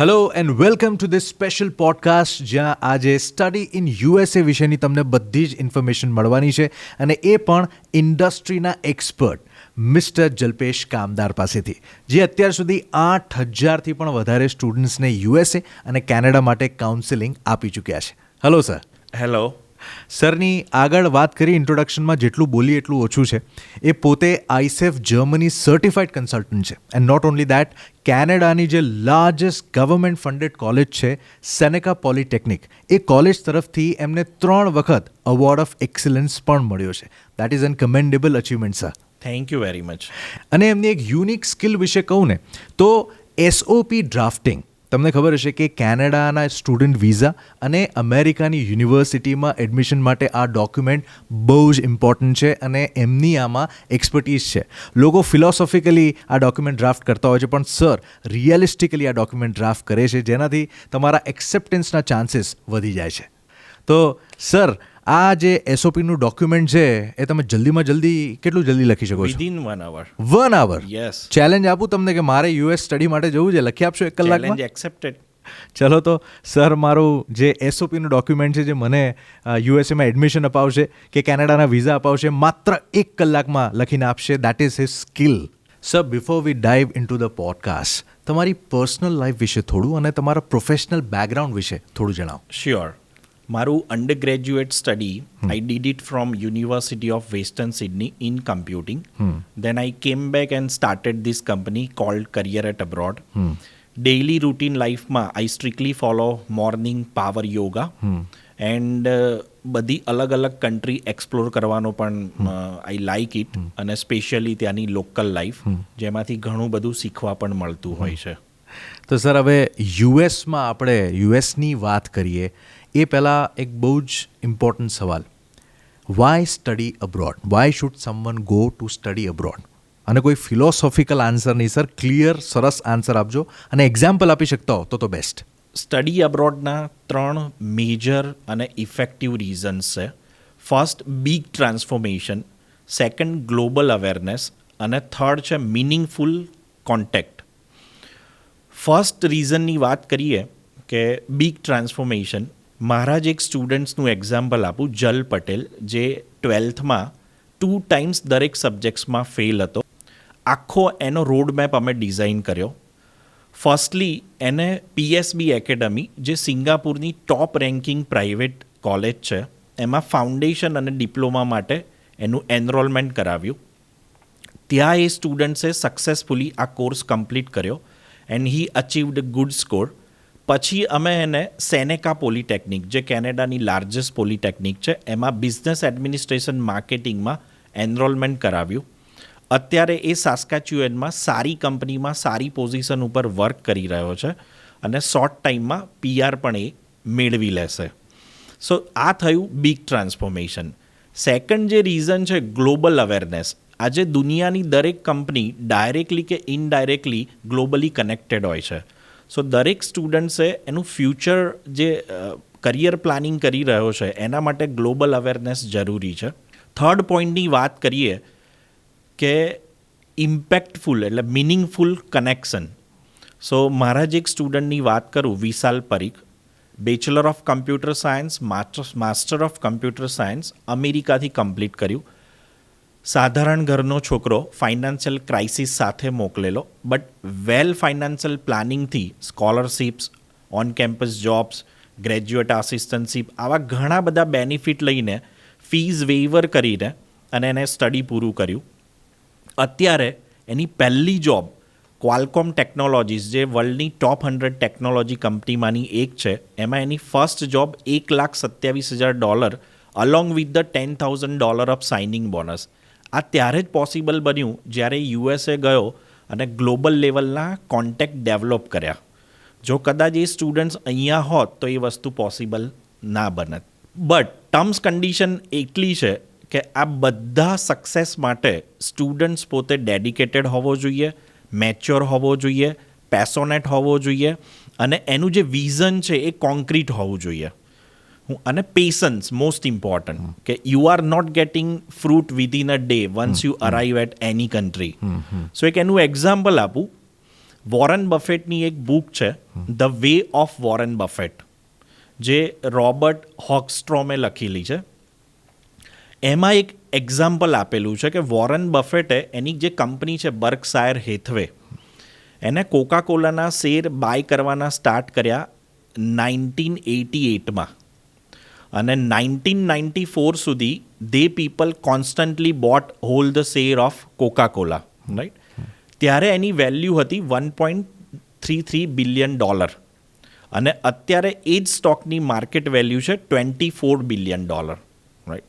Hello and welcome to this special podcast જ્યાં આજે study in USA વિશેની તમને બધી જ ઇન્ફોર્મેશન મળવાની છે અને એ પણ ઇન્ડસ્ટ્રીના એક્સપર્ટ મિસ્ટર જલ્પેશ કામદાર પાસેથી, જે અત્યાર સુધી 8,000થી પણ વધારે સ્ટુડન્ટ્સને યુએસએ અને કેનેડા માટે કાઉન્સેલિંગ આપી ચૂક્યા છે. Hello sir. હેલો. સરની આગળ વાત કરી ઇન્ટ્રોડક્શનમાં જેટલું બોલી એટલું ઓછું છે. એ પોતે આઈસેફ જર્મની સર્ટિફાઈડ કન્સલ્ટન્ટ છે એન્ડ નોટ ઓન્લી દેટ, કેનેડાની જે લાર્જેસ્ટ ગવર્મેન્ટ ફંડેડ કોલેજ છે સેનેકા પોલિટેકનિક, એ કોલેજ તરફથી એમને 3 વખત અવોર્ડ ઓફ એક્સલન્સ પણ મળ્યો છે. That is an commendable achievement sir. Thank you very much. અને એમની એક યુનિક સ્કિલ વિશે કહું ને તો એસઓપી ડ્રાફ્ટિંગ. તમને ખબર હશે કે કેનેડાના સ્ટુડન્ટ વિઝા અને અમેરિકાની યુનિવર્સિટીમાં એડમિશન માટે આ ડોક્યુમેન્ટ બહુ જ ઇમ્પોર્ટન્ટ છે અને એમની આમાં એક્સપર્ટીઝ છે. લોકો ફિલોસોફિકલી આ ડોક્યુમેન્ટ ડ્રાફ્ટ કરતા હોય છે, પણ સર રિયલિસ્ટિકલી આ ડોક્યુમેન્ટ ડ્રાફ્ટ કરે છે, જેનાથી તમારા એક્સેપ્ટન્સના ચાન્સીસ વધી જાય છે. તો સર, આ જે એસઓપીનું ડોક્યુમેન્ટ છે એ તમે જલ્દીમાં જલ્દી કેટલું જલ્દી લખી શકો છો? Within 1 hour. 1 hour? Yes. Challenge આપું તમને કે મારે યુએસ સ્ટડી માટે જવું છે, લખી આપશો 1 કલાકમાં? Challenge accepted. ચલો તો સર, મારું જે એસઓપીનું ડોક્યુમેન્ટ છે જે મને યુએસએમાં એડમિશન અપાવશે કે કેનેડાના વિઝા અપાવશે, માત્ર 1 કલાકમાં લખીને આપશે. That is his skill. Sir, before we dive in to the podcast, તમારી પર્સનલ લાઈફ વિશે થોડું અને તમારા પ્રોફેશનલ બેકગ્રાઉન્ડ વિશે થોડું જણાવો. શ્યોર. મારું undergraduate study I did it from University of Western Sydney in computing. Then I came back and started this company called Career at Abroad. Daily routine લાઈફમાં I strictly follow morning power yoga and બધી અલગ અલગ country explore કરવાનો પણ I like it, અને specially ત્યાંની local life, જેમાંથી ઘણું બધું શીખવા પણ મળતું હોય છે. તો સર, હવે યુએસમાં આપણે યુએસની વાત કરીએ એ પહેલાં એક બહુ જ ઇમ્પોર્ટન્ટ સવાલ, why study abroad? Why should someone go to study abroad? અને કોઈ ફિલોસોફિકલ આન્સર નહીં સર, ક્લિયર સરસ આન્સર આપજો, અને એક્ઝામ્પલ આપી શકતા હો તો બેસ્ટ. સ્ટડી અબ્રોડના 3 મેજર અને ઇફેક્ટિવ રીઝન્સ છે. First, big transformation. Second, global awareness. અને થર્ડ છે મિનિંગફુલ કોન્ટેક્ટ. ફર્સ્ટ રીઝનની વાત કરીએ કે બિગ ટ્રાન્સફોર્મેશન, મારા જ એક સ્ટુડન્ટ્સનું એક્ઝામ્પલ આપું, જલ પટેલ, જે 12થમાં 2 times દરેક સબ્જેક્ટ્સમાં ફેલ હતો. આખો એનો રોડ મેપ અમે ડિઝાઇન કર્યો. ફર્સ્ટલી એને પીએસબી એકેડમી, જે સિંગાપુરની ટોપ રેન્કિંગ પ્રાઇવેટ કોલેજ છે, એમાં ફાઉન્ડેશન અને ડિપ્લોમા માટે એનું એનરોલમેન્ટ કરાવ્યું. ત્યાં એ સ્ટુડન્ટ્સે સક્સેસફુલી આ કોર્સ કમ્પ્લીટ કર્યો એન્ડ હી અચીવ્ડ ગુડ સ્કોર. પછી અમે એને સેનેકા પોલિટેકનિક, જે કેનેડાની લાર્જેસ્ટ પોલિટેકનિક છે, એમાં બિઝનેસ એડમિનિસ્ટ્રેશન માર્કેટિંગમાં એનરોલમેન્ટ કરાવ્યું. અત્યારે એ સાસ્કાચ્યુએનમાં સારી કંપનીમાં સારી પોઝિશન ઉપર વર્ક કરી રહ્યો છે અને શોર્ટ ટાઈમમાં PR પણ એ મેળવી લેશે. સો આ થયું બિગ ટ્રાન્સફોર્મેશન. સેકન્ડ જે રીઝન છે, ગ્લોબલ અવેરનેસ. આજે દુનિયાની દરેક કંપની ડાયરેક્ટલી કે ઇનડાયરેક્ટલી ગ્લોબલી કનેક્ટેડ હોય છે. સો દરેક સ્ટુડન્ટ્સે એનું ફ્યુચર જે કરિયર પ્લાનિંગ કરી રહ્યો છે એના માટે ગ્લોબલ અવેરનેસ જરૂરી છે. થર્ડ પોઈન્ટની વાત કરીએ કે ઇમ્પેક્ટફુલ એટલે મિનિંગફુલ કનેક્શન. સો મારા જ એક સ્ટુડન્ટની વાત કરું, Vishal Parikh, bachelor of computer science, master of computer science અમેરિકાથી કમ્પ્લીટ કર્યું. સાધારણ ઘરનો છોકરો, ફાઇનાન્શિયલ ક્રાઇસિસ સાથે મોકલેલો, બટ વેલ ફાઇનાન્શિયલ પ્લાનિંગથી scholarships, on campus jobs, graduate assistantship, આવા ઘણા બધા બેનિફિટ લઈને ફીઝ વેઇવર કરીને અને એને સ્ટડી પૂરું કર્યું. અત્યારે એની પહેલી જોબ ક્વાલકોમ ટેકનોલોજીસ, જે વર્લ્ડની ટોપ 100 ટેકનોલોજી કંપનીમાંની એક છે, એમાં એની first job $1,27,000 along with the $10,000 of signing bonus. આ ત્યારે જ પોસિબલ બન્યું જ્યારે યુએસએ ગયો અને ગ્લોબલ લેવલના કોન્ટેક્ટ ડેવલપ કર્યા. જો કદાચ એ સ્ટુડન્ટ્સ અહીંયા હોત તો એ વસ્તુ પોસિબલ ના બનત. બટ ટર્મ્સ કન્ડિશન એટલી છે કે આ બધા સક્સેસ માટે સ્ટુડન્ટ્સ પોતે ડેડિકેટેડ હોવો જોઈએ, મેચ્યોર હોવો જોઈએ, પેશોનેટ હોવો જોઈએ, અને એનું જે વિઝન છે એ કોન્ક્રીટ હોવું જોઈએ. અને પેશન્સ મોસ્ટ ઇમ્પોર્ટન્ટ, કે you are not getting fruit within a day once you arrive at any country. So એક એનું એક્ઝામ્પલ આપું. વોરન બફેટની એક બુક છે the way of Warren Buffett, જે રોબર્ટ હોકસ્ટ્રોમે લખેલી છે. એમાં એક એક્ઝામ્પલ આપેલું છે કે વોરન બફેટે એની જે કંપની છે બર્કશાયર હેથવે, એને કોકા કોલાના શેર બાય કરવાના સ્ટાર્ટ કર્યા 1988માં, અને 1994 સુધી they people constantly bought whole the share of Coca Cola, right. ત્યારે એની વેલ્યુ હતી $1.33 બિલિયન, અને અત્યારે એ જ સ્ટોકની માર્કેટ વેલ્યુ છે $24 બિલિયન, રાઈટ.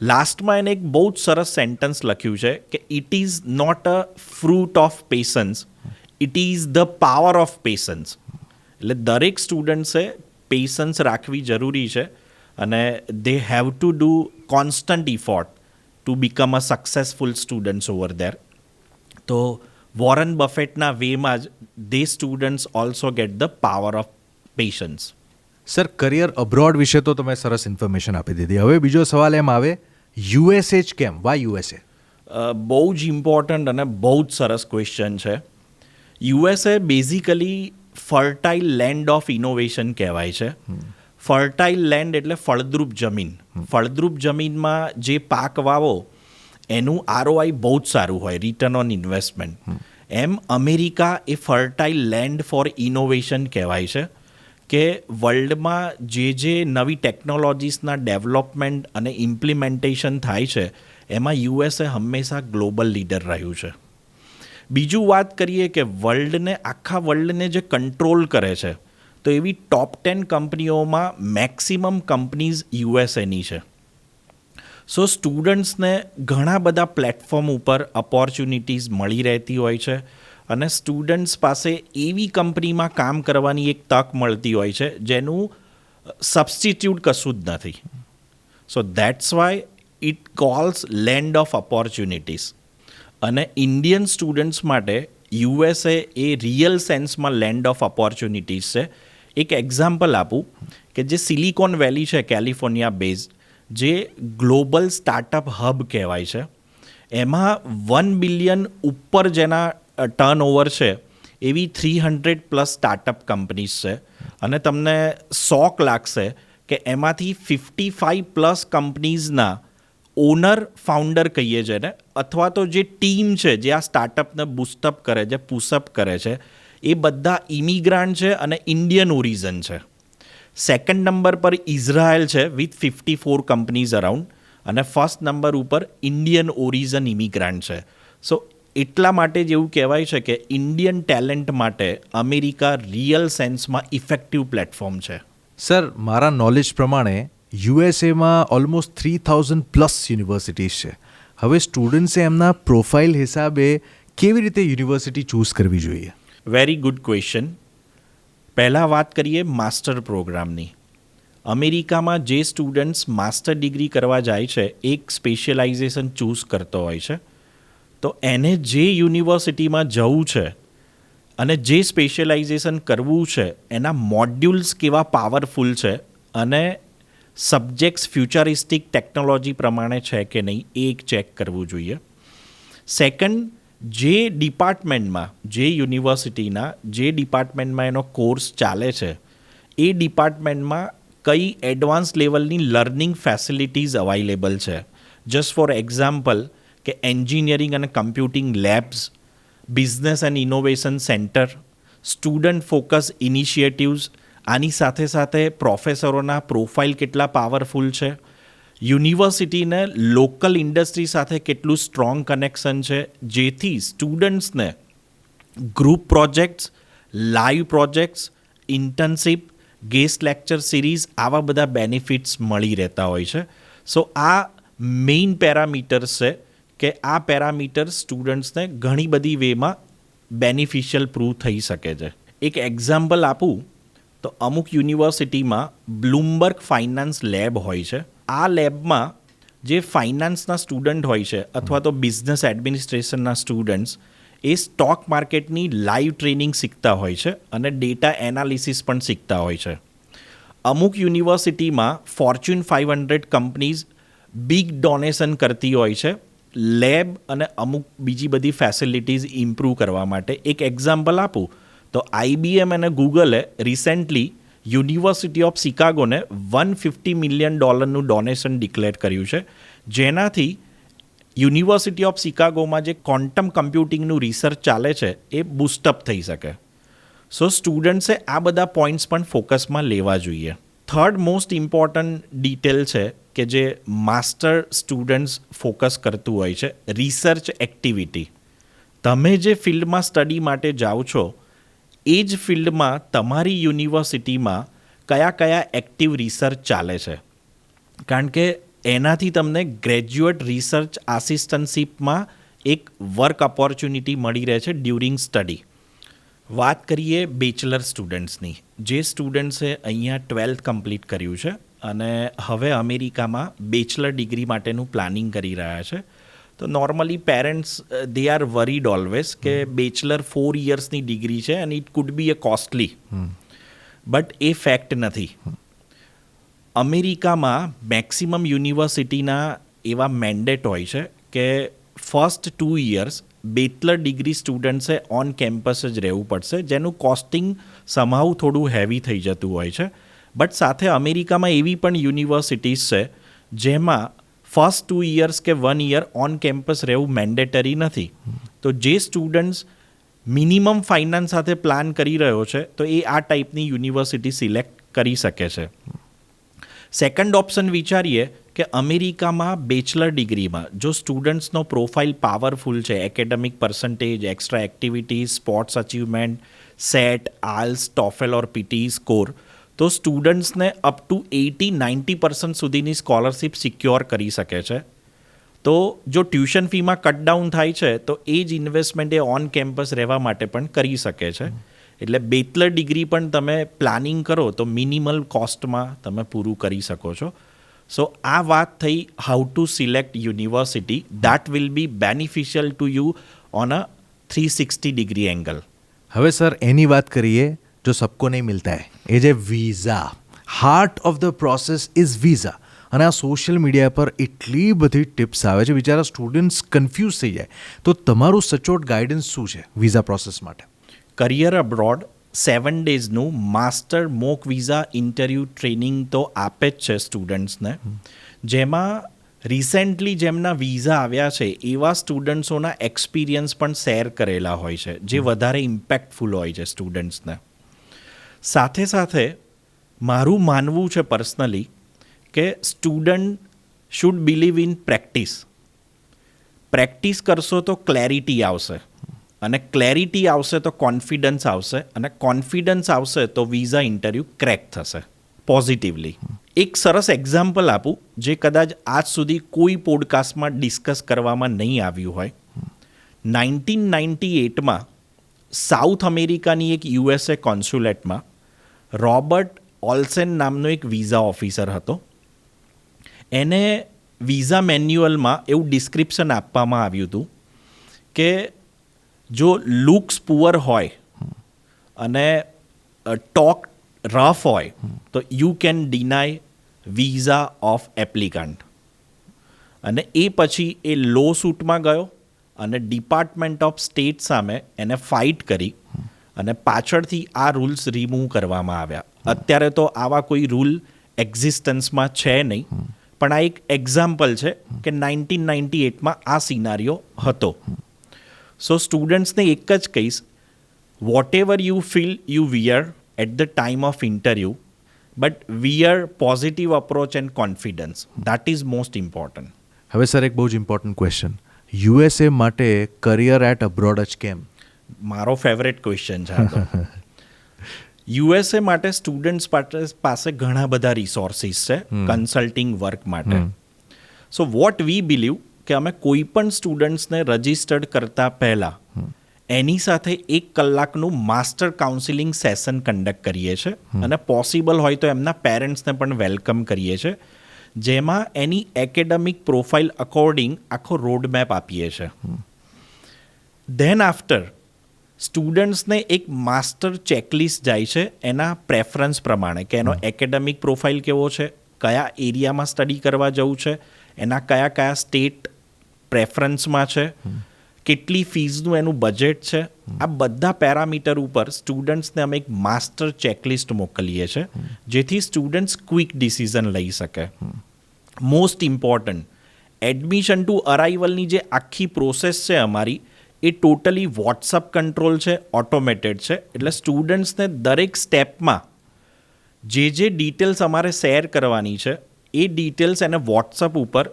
લાસ્ટમાં એને એક બહુ જ સરસ સેન્ટન્સ લખ્યું છે કે it is not a fruit of patience, it is the power of patience. એટલે દરેક સ્ટુડન્ટ્સે પેશન્સ રાખવી જરૂરી છે, અને they have to do constant effort to become a successful students over there. તો વોરન બફેટના વેમાં જ they students also get the power of patience. Sir, career abroad વિશે તો તમે સરસ ઇન્ફોર્મેશન આપી દીધી. હવે બીજો સવાલ એમ આવે, યુએસએ જ કેમ? Why USA? બહુ જ ઇમ્પોર્ટન્ટ અને બહુ જ સરસ ક્વેશ્ચન છે. USA basically fertile land of innovation કહેવાય છે. ફર્ટાઇલ લેન્ડ એટલે ફળદ્રુપ જમીન. ફળદ્રુપ જમીનમાં જે પાક વાવો એનું ROI બહુ જ સારું હોય, રિટર્ન ઓન ઇન્વેસ્ટમેન્ટ. એમ અમેરિકા એ ફર્ટાઇલ લેન્ડ ફોર ઇનોવેશન કહેવાય છે, કે વર્લ્ડમાં જે નવી ટેકનોલોજીસના ડેવલપમેન્ટ અને ઇમ્પ્લિમેન્ટેશન થાય છે એમાં યુએસએ હંમેશા ગ્લોબલ લીડર રહ્યું છે. બીજું વાત કરીએ કે આખા વર્લ્ડને જે કંટ્રોલ કરે છે, તો એવી ટોપ 10 કંપનીઓમાં મેક્સિમમ કંપનીઝ યુએસએની છે. સો સ્ટુડન્ટ્સને ઘણા બધા પ્લેટફોર્મ ઉપર ઓપોર્ચ્યુનિટીઝ મળી રહેતી હોય છે, અને સ્ટુડન્ટ્સ પાસે એવી કંપનીમાં કામ કરવાની એક તક મળતી હોય છે જેનું સબસ્ટિટ્યૂટ કશું જ નથી. So that's why it calls land of opportunities. અને ઇન્ડિયન સ્ટુડન્ટ્સ માટે યુએસએ એ રિયલ સેન્સમાં લેન્ડ ઓફ ઓપોર્ચ્યુનિટીઝ છે. એક એક્ઝામ્પલ આપું કે જે સિલિકોન વેલી છે કેલિફોર્નિયા બેઝડ, જે ગ્લોબલ સ્ટાર્ટઅપ હબ કહેવાય છે, એમાં 1 બિલિયન ઉપર જેના ટર્નઓવર છે એવી 300+ સ્ટાર્ટઅપ કંપનીઝ છે. અને તમને શોક લાગશે કે એમાંથી 55+ કંપનીઝના ઓનર, ફાઉન્ડર કહીએ છીએ ને, અથવા તો જે ટીમ છે જે આ સ્ટાર્ટઅપને બૂસ્ટઅપ કરે છે, પુશઅપ કરે છે, એ બધા ઇમિગ્રાન્ટ છે અને ઇન્ડિયન ઓરિજન છે. સેકન્ડ નંબર પર ઇઝરાયલ છે વિથ 54 કંપનીઝ અરાઉન્ડ, અને ફર્સ્ટ નંબર ઉપર ઇન્ડિયન ઓરિજન ઇમિગ્રાન્ટ છે. સો એટલા માટે જ એવું કહેવાય છે કે ઇન્ડિયન ટેલેન્ટ માટે અમેરિકા રિયલ સેન્સમાં ઇફેક્ટિવ પ્લેટફોર્મ છે. સર, મારા નોલેજ પ્રમાણે યુએસએમાં ઓલમોસ્ટ 3000+ યુનિવર્સિટીઝ છે. હવે સ્ટુડન્ટ્સે એમના પ્રોફાઇલ હિસાબે કેવી રીતે યુનિવર્સિટી ચૂઝ કરવી જોઈએ? Very good question. પહેલાં વાત કરીએ માસ્ટર પ્રોગ્રામની. અમેરિકામાં જે સ્ટુડન્ટ્સ માસ્ટર ડિગ્રી કરવા જાય છે, એક સ્પેશિયલાઇઝેશન ચૂઝ કરતો હોય છે, તો એને જે યુનિવર્સિટીમાં જવું છે અને જે સ્પેશિયલાઇઝેશન કરવું છે એના મોડ્યુલ્સ કેવા પાવરફુલ છે અને સબ્જેક્ટ્સ ફ્યુચરિસ્ટિક ટેકનોલોજી પ્રમાણે છે કે નહીં એ એક ચેક કરવું જોઈએ. સેકન્ડ, જે ડિપાર્ટમેન્ટમાં, જે યુનિવર્સિટીના જે ડિપાર્ટમેન્ટમાં એનો કોર્સ ચાલે છે એ ડિપાર્ટમેન્ટમાં કઈ એડવાન્સ લેવલની લર્નિંગ ફેસિલિટીઝ અવાઇલેબલ છે. જસ્ટ ફોર એક્ઝામ્પલ કે એન્જિનિયરિંગ અને computing labs, business and innovation centre, student focus initiatives, આની સાથે સાથે પ્રોફેસરોના પ્રોફાઇલ કેટલા પાવરફુલ છે, યુનિવર્સિટીને લોકલ ઇન્ડસ્ટ્રી સાથે કેટલું સ્ટ્રોંગ કનેક્શન છે, જેથી સ્ટુડન્ટ્સને group projects, live projects, internship, guest lecture series, આવા બધા બેનિફિટ્સ મળી રહેતા હોય છે. સો આ મેઇન પેરામીટર્સ છે કે આ પેરામીટર સ્ટુડન્ટ્સને ઘણી બધી વેમાં બેનિફિશિયલ પ્રૂવ થઈ શકે છે. એક એક્ઝામ્પલ આપું તો અમુક યુનિવર્સિટીમાં બ્લૂમબર્ગ ફાઇનાન્સ લેબ હોય છે. આ લેબમાં જે ફાઇનાન્સના સ્ટુડન્ટ હોય છે અથવા તો બિઝનેસ એડમિનિસ્ટ્રેશનના સ્ટુડન્ટ્સ એ સ્ટોક માર્કેટની લાઈવ ટ્રેનિંગ શીખતા હોય છે અને ડેટા એનાલિસિસ પણ શીખતા હોય છે. અમુક યુનિવર્સિટીમાં ફોર્ચ્યુન 500 કંપનીઝ બિગ ડોનેશન કરતી હોય છે લેબ અને અમુક બીજી બધી ફેસિલિટીઝ ઇમ્પ્રૂવ કરવા માટે. એક એક્ઝામ્પલ આપું તો IBM અને ગૂગલે રિસેન્ટલી યુનિવર્સિટી ઓફ શિકાગોને $150 મિલિયન ડોનેશન ડિક્લેર કર્યું છે, જેનાથી યુનિવર્સિટી ઓફ શિકાગોમાં જે ક્વોન્ટમ કમ્પ્યુટિંગનું રિસર્ચ ચાલે છે એ બૂસ્ટઅપ થઈ શકે. સો સ્ટુડન્ટ્સે આ બધા પોઈન્ટ્સ પણ ફોકસમાં લેવા જોઈએ. થર્ડ મોસ્ટ ઇમ્પોર્ટન્ટ ડિટેલ છે કે જે માસ્ટર સ્ટુડન્ટ્સ ફોકસ કરતું હોય છે, રિસર્ચ એક્ટિવિટી. તમે જે ફિલ્ડમાં સ્ટડી માટે જાઓ છો એ જ ફિલ્ડમાં તમારી યુનિવર્સિટીમાં કયા કયા એક્ટિવ રિસર્ચ ચાલે છે, કારણ કે એનાથી તમને ગ્રેજ્યુએટ રિસર્ચ આસિસ્ટન્ટશીપમાં એક વર્ક ઓપોર્ચ્યુનિટી મળી રહે છે ડ્યુરિંગ સ્ટડી. વાત કરીએ બેચલર સ્ટુડન્ટ્સની. જે સ્ટુડન્ટ્સે અહીંયા 12th કમ્પ્લીટ કર્યું છે અને હવે અમેરિકામાં બેચલર ડિગ્રી માટેનું પ્લાનિંગ કરી રહ્યા છે, તો normally parents they are worried always કે બેચલર 4 યર્સની ડિગ્રી છે અને it could be a costly, but a fact નથી. અમેરિકામાં મેક્સિમમ યુનિવર્સિટીના એવા મેન્ડેટ હોય છે કે ફર્સ્ટ 2 યર્સ બેચલર ડિગ્રી સ્ટુડન્ટ્સે ઓન કેમ્પસ જ રહેવું પડશે, જેનું કોસ્ટિંગ સમાવ થોડું હેવી થઈ જતું હોય છે. બટ સાથે અમેરિકામાં એવી પણ યુનિવર્સિટીઝ છે જેમાં ફર્સ્ટ 2 યર્સ કે 1 યર ઓન કેમ્પસ રહેવું મેન્ડેટરી નથી. તો જે સ્ટુડન્ટ્સ મિનિમમ ફાઇનાન્સ સાથે પ્લાન કરી રહ્યો છે તો એ આ ટાઈપની યુનિવર્સિટી સિલેક્ટ કરી શકે છે. સેકન્ડ ઓપ્શન વિચારીએ કે અમેરિકામાં બેચલર ડિગ્રીમાં જો સ્ટુડન્ટ્સનો પ્રોફાઇલ પાવરફુલ છે, academic percentage, extra activities, sports achievement, SAT, આલ્સ, ટોફેલ ઓર પીટી સ્કોર, તો સ્ટુડન્ટ્સને અપ ટુ 80-90% સુધીની સ્કોલરશિપ સિક્યોર કરી શકે છે. તો જો ટ્યુશન ફીમાં કટડાઉન થાય છે તો એ જ ઇન્વેસ્ટમેન્ટ એ ઓન કેમ્પસ રહેવા માટે પણ કરી શકે છે. એટલે બેચલર ડિગ્રી પણ તમે પ્લાનિંગ કરો તો મિનિમલ કોસ્ટમાં તમે પૂરું કરી શકો છો. સો આ વાત થઈ how to select university that will be beneficial to you on a 360 degree angle. હવે સર એની વાત કરીએ જો સબકો નહીં મિલતા હૈ, એ જે visa, heart of the process is visa. અને આ સોશિયલ મીડિયા પર એટલી બધી ટિપ્સ આવે છે, બિચારા સ્ટુડન્ટ્સ કન્ફ્યુઝ થઈ જાય. તો તમારું સચોટ ગાઈડન્સ શું છે વિઝા પ્રોસેસ માટે? કરિયર અબ્રોડ 7 ડેઝનું master mock visa interview training તો આપે જ છે સ્ટુડન્ટ્સને, જેમાં રિસેન્ટલી જેમના વિઝા આવ્યા છે એવા સ્ટુડન્ટ્સોના એક્સપિરિયન્સ પણ શેર કરેલા હોય છે, જે વધારે ઇમ્પેક્ટફુલ હોય છે સ્ટુડન્ટ્સને. સાથે સાથે મારું માનવું છે પર્સનલી કે student should believe in practice. Practice કરશો તો ક્લેરિટી આવશે, અને ક્લેરિટી આવશે તો કોન્ફિડન્સ આવશે, અને કોન્ફિડન્સ આવશે તો વિઝા ઇન્ટરવ્યૂ ક્રેક થશે પોઝિટિવલી. એક સરસ એક્ઝામ્પલ આપું જે કદાચ આજ સુધી કોઈ પોડકાસ્ટમાં ડિસ્કસ કરવામાં નહીં આવ્યું હોય. 1998માં સાઉથ અમેરિકાની એક USA કોન્સ્યુલેટમાં રોબર્ટ ઓલ્સેન નામનો એક વિઝા ઓફિસર હતો. એને વિઝા મેન્યુઅલમાં એવું ડિસ્ક્રિપ્શન આપવામાં આવ્યું હતું કે જો લુક્સ પુઅર હોય અને ટોક રફ હોય તો you can deny visa of applicant. અને એ પછી એ લો સૂટમાં ગયો અને ડિપાર્ટમેન્ટ ઓફ સ્ટેટ સામે એને ફાઇટ કરી અને પાછળથી આ રૂલ્સ રિમૂવ કરવામાં આવ્યા. અત્યારે તો આવા કોઈ રૂલ એક્ઝિસ્ટન્સમાં છે નહીં, પણ આ એક એક્ઝામ્પલ છે કે 1998માં આ સિનારીઓ હતો. સો સ્ટુડન્ટ્સને એક જ કહીશ, whatever you feel you wear at the time of interview, but wear positive approach and confidence. That is most important. હવે સર એક બહુ જ ઇમ્પોર્ટન્ટ ક્વેશ્ચન, USA માટે કરિયર એટ અબ્રોડ જ કેમ? મારો ફેવરેટ ક્વેશ્ચન છે આ તો. USA માટે સ્ટુડન્ટ્સ પાસે ઘણા બધા રિસોર્સિસ છે કન્સલ્ટિંગ વર્ક માટે. સો વોટ વી બિલીવ કે અમે કોઈ પણ સ્ટુડન્ટ્સને રજિસ્ટર્ડ કરતા પહેલાં એની સાથે 1 કલાકનું માસ્ટર કાઉન્સિલિંગ સેશન કન્ડક્ટ કરીએ છીએ, અને પોસિબલ હોય તો એમના પેરેન્ટ્સને પણ વેલકમ કરીએ છીએ, જેમાં એની એકેડેમિક પ્રોફાઇલ અકોર્ડિંગ આખો રોડમેપ આપીએ છીએ. ધેન આફ્ટર સ્ટુડન્ટ્સને એક માસ્ટર ચેકલિસ્ટ જાય છે એના પ્રેફરન્સ પ્રમાણે કે એનો એકેડેમિક પ્રોફાઇલ કેવો છે, કયા એરિયામાં સ્ટડી કરવા જવું છે, એના કયા કયા સ્ટેટ પ્રેફરન્સમાં છે, કેટલી ફીઝનું એનું બજેટ છે, આ બધા પેરામીટર ઉપર સ્ટુડન્ટ્સને અમે એક માસ્ટર ચેકલિસ્ટ મોકલીએ છીએ, જેથી સ્ટુડન્ટ્સ ક્વિક ડિસિઝન લઈ શકે. મોસ્ટ ઇમ્પોર્ટન્ટ, એડમિશન ટુ અરાઇવલની જે આખી પ્રોસેસ છે અમારી, એ ટોટલી વોટ્સઅપ કંટ્રોલ છે, ઓટોમેટેડ છે. એટલે સ્ટુડન્ટ્સને દરેક સ્ટેપમાં જે ડિટેલ્સ અમારે શેર કરવાની છે એ ડિટેલ્સ એને વોટ્સઅપ ઉપર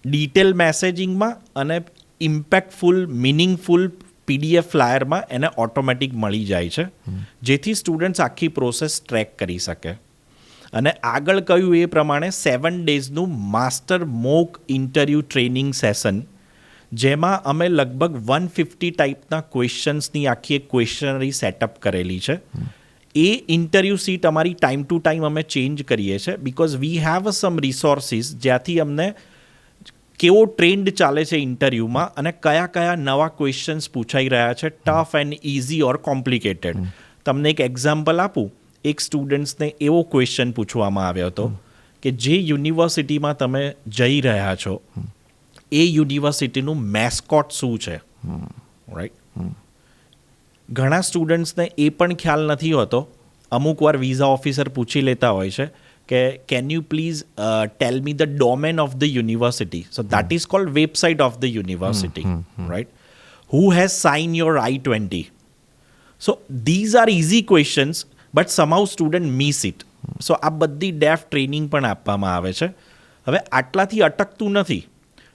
ડિટેલ મેસેજિંગમાં અને ઇમ્પેક્ટફુલ મિનિંગફુલ PDF ફ્લાયરમાં એને ઓટોમેટિક મળી જાય છે, જેથી સ્ટુડન્ટ્સ આખી પ્રોસેસ ટ્રેક કરી શકે. અને આગળ કહ્યું એ પ્રમાણે 7 ડેઝનું master mock interview training session, જેમાં અમે લગભગ 150 ટાઈપના ક્વેશ્ચન્સની આખી એક ક્વેશ્ચનરી સેટઅપ કરેલી છે. એ ઇન્ટરવ્યૂ સીટ અમારી ટાઈમ ટુ ટાઈમ અમે ચેન્જ કરીએ છીએ, because we have sum resources જ્યાંથી અમને કેવો ટ્રેન્ડ ચાલે છે ઇન્ટરવ્યૂમાં અને કયા કયા નવા ક્વેશ્ચન્સ પૂછાઈ રહ્યા છે, tough and easy or complicated. તમને એક એક્ઝામ્પલ આપું. એક સ્ટુડન્ટ્સને એવો ક્વેશ્ચન પૂછવામાં આવ્યો હતો કે જે યુનિવર્સિટીમાં તમે જઈ રહ્યા છો એ યુનિવર્સિટીનું મેસ્કોટ શું છે, રાઈટ? ઘણા સ્ટુડન્ટ્સને એ પણ ખ્યાલ નથી હોતો. અમુક વાર વિઝા ઓફિસર પૂછી લેતા હોય છે કે can you please tell me the domain of the university. So that is called website of the university, right? Who has sign your I-20? So these are easy questions, but somehow student miss it. So આ બધી deaf training પણ આપવામાં આવે છે. હવે આટલાથી અટકતું નથી.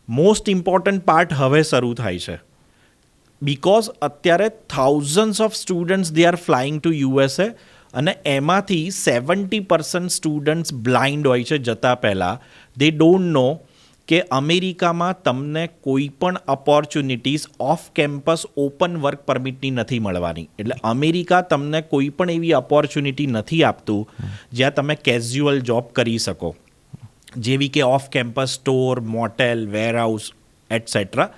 Most important part હવે શરૂ થાય છે, બિકોઝ અત્યારે thousands of students they are flying to USA, અને એમાંથી 70% સ્ટુડન્ટ્સ બ્લાઇન્ડ હોય છે જતાં પહેલાં. દે ડોન્ટ નો કે અમેરિકામાં તમને કોઈ પણ opportunities off campus open work પરમિટની નથી મળવાની. એટલે અમેરિકા તમને કોઈ પણ એવી ઓપોર્ચ્યુનિટી નથી આપતું જ્યાં તમે કેઝ્યુઅલ જોબ કરી શકો, જેવી કે off campus store, motel, warehouse etcetera.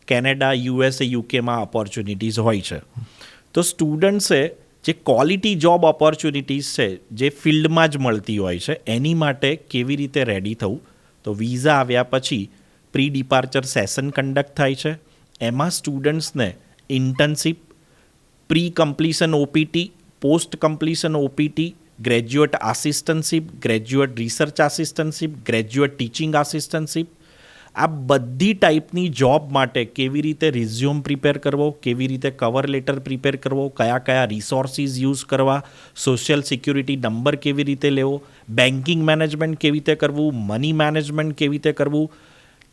Canada, USA, UKમાં ઓપોર્ચ્યુનિટીઝ હોય છે. તો સ્ટુડન્ટ્સે જે ક્વોલિટી જોબ ઓપોર્ચ્યુનિટીઝ છે જે ફિલ્ડમાં જ મળતી હોય છે, એની માટે કેવી રીતે રેડી થવું? તો વિઝા આવ્યા પછી પ્રી ડિપાર્ચર સેશન કન્ડક્ટ થાય છે. એમાં સ્ટુડન્ટ્સને internship, pre completion OPT, post completion OPT, graduate assistantship, graduate research assistantship, graduate teaching assistantship, આ બધી ટાઈપની જોબ માટે કેવી રીતે રિઝ્યુમ પ્રિપેર કરવો, કેવી રીતે કવર લેટર પ્રિપેર કરવો, કયા કયા રિસોર્સિસ યુઝ કરવા, સોશિયલ સિક્યુરિટી નંબર કેવી રીતે લેવો, બેન્કિંગ મેનેજમેન્ટ કેવી રીતે કરવું, મની મેનેજમેન્ટ કેવી રીતે કરવું,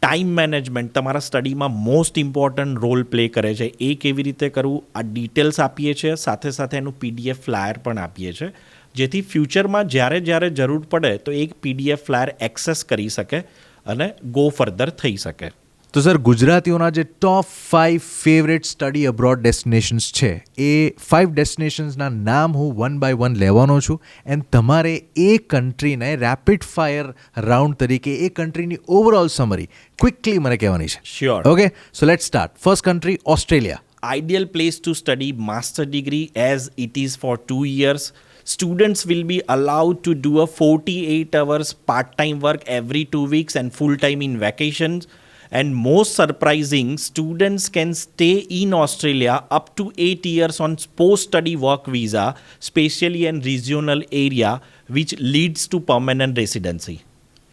ટાઈમ મેનેજમેન્ટ તમારા સ્ટડીમાં મોસ્ટ ઇમ્પોર્ટન્ટ રોલ પ્લે કરે છે, એ કેવી રીતે કરવું, આ ડિટેલ્સ આપીએ છીએ. સાથે સાથે એનું PDF ફ્લાયર પણ આપીએ છીએ, જેથી ફ્યુચરમાં જ્યારે જ્યારે જરૂર પડે તો એક PDF ફ્લાયર એક્સેસ કરી શકે અને ગો ફર્ધર થઈ શકે. તો સર, ગુજરાતીઓના જે ટોપ 5 ફેવરેટ સ્ટડી અબ્રોડ ડેસ્ટિનેશન્સ છે, એ 5 ડેસ્ટિનેશન્સના નામ હું 1 by 1 લેવાનો છું, એન્ડ તમારે એ કન્ટ્રીને રેપિડ ફાયર રાઉન્ડ તરીકે એ કન્ટ્રીની ઓવરઓલ સમરી ક્વિકલી મને કહેવાની છે. Sure. Okay, so let's start. First country, Australia. Ideal place to study master degree as it is for 2 years. Students will be allowed to do a 48 hours part-time work every 2 weeks and full-time in vacations. And most surprising, students can stay in Australia up to 8 years on post-study work visa, especially in regional area, which leads to permanent residency.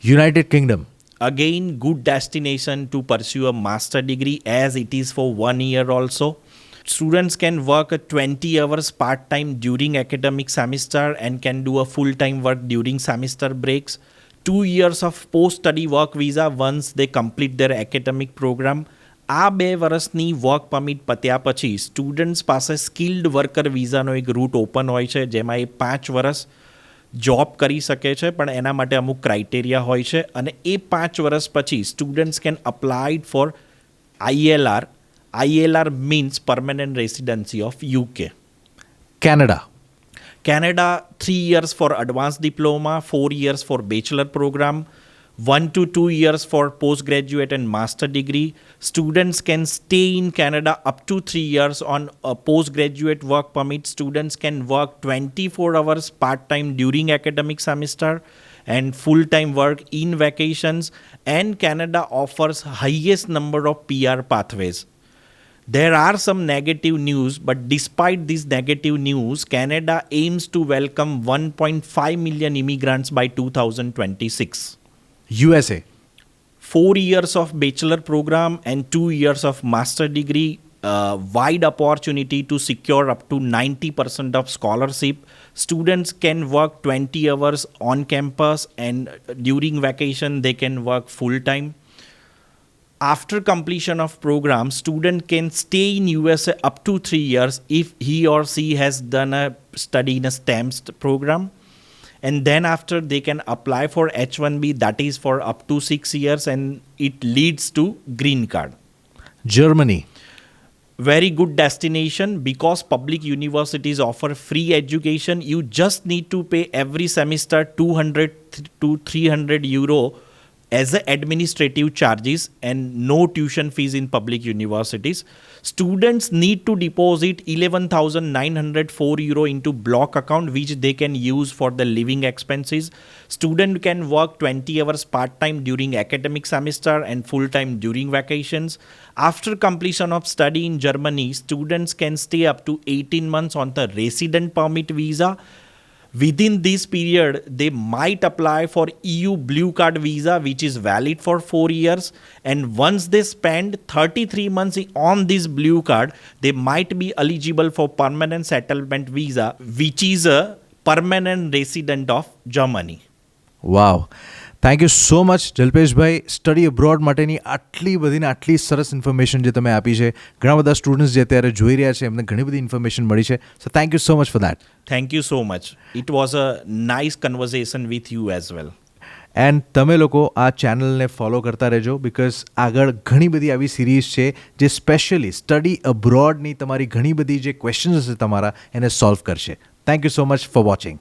United Kingdom. Again, good destination to pursue a master degree as it is for 1 year also. Students can work 20 hours part-time during academic semester and can do a full-time work during semester breaks. 2 years of post-study work visa once they complete their academic program. આ 2 વર્ષની work permit પત્યા પછી students પાસે skilled worker વિઝાનો એક route open હોય છે, જેમાં એ 5 વર્ષ job કરી શકે છે, પણ એના માટે અમુક ક્રાઇટેરિયા હોય છે. અને એ 5 વર્ષ પછી students can applied for ILR. ILR means permanent residency of UK. Canada. Canada, 3 years for advanced diploma, 4 years for bachelor program, 1 to 2 years for postgraduate and master degree. Students can stay in Canada up to 3 years on a postgraduate work permit. Students can work 24 hours part-time during academic semester and full-time work in vacations, and Canada offers highest number of PR pathways. There are some negative news, but despite this negative news, Canada aims to welcome 1.5 million immigrants by 2026. USA. 4 years of bachelor program and 2 years of master degree, wide opportunity to secure up to 90% of scholarship. Students can work 20 hours on campus, and during vacation they can work full time. After completion of program, student can stay in USA up to 3 years if he or she has done a study in a STEM program. And then after they can apply for H1B, that is for up to 6 years, and it leads to green card. Germany. Very good destination because public universities offer free education. You just need to pay every semester 200 to 300 euro as a administrative charges and no tuition fees in public universities. Students need to deposit 11,904 euro into block account, which they can use for the living expenses. Student can work 20 hours part-time during academic semester and full-time during vacations. After completion of study in Germany, students can stay up to 18 months on the resident permit visa. Within this period, they might apply for EU Blue Card visa, which is valid for 4 years. And once they spend 33 months on this Blue Card, they might be eligible for permanent settlement visa, which is a permanent resident of Germany. Wow, thank you so much Jalpeshbhai. Study abroad માટેની આટલી બધી ને આટલી સરસ information જે તમે આપી છે, ઘણા બધા સ્ટુડન્ટ્સ જે અત્યારે જોઈ રહ્યા છે એમને ઘણી બધી ઇન્ફોર્મેશન મળી છે. So thank you so much for that. Thank you so much. It was a nice conversation with you as well. And તમે લોકો આ ચેનલને ફોલો કરતા રહેજો, બિકોઝ આગળ ઘણી બધી આવી સિરીઝ છે જે સ્પેશિયલી સ્ટડી અબ્રોડની તમારી ઘણી બધી જે ક્વેશ્ચન્સ હશે તમારા એને સોલ્વ કરશે. Thank you so much for watching.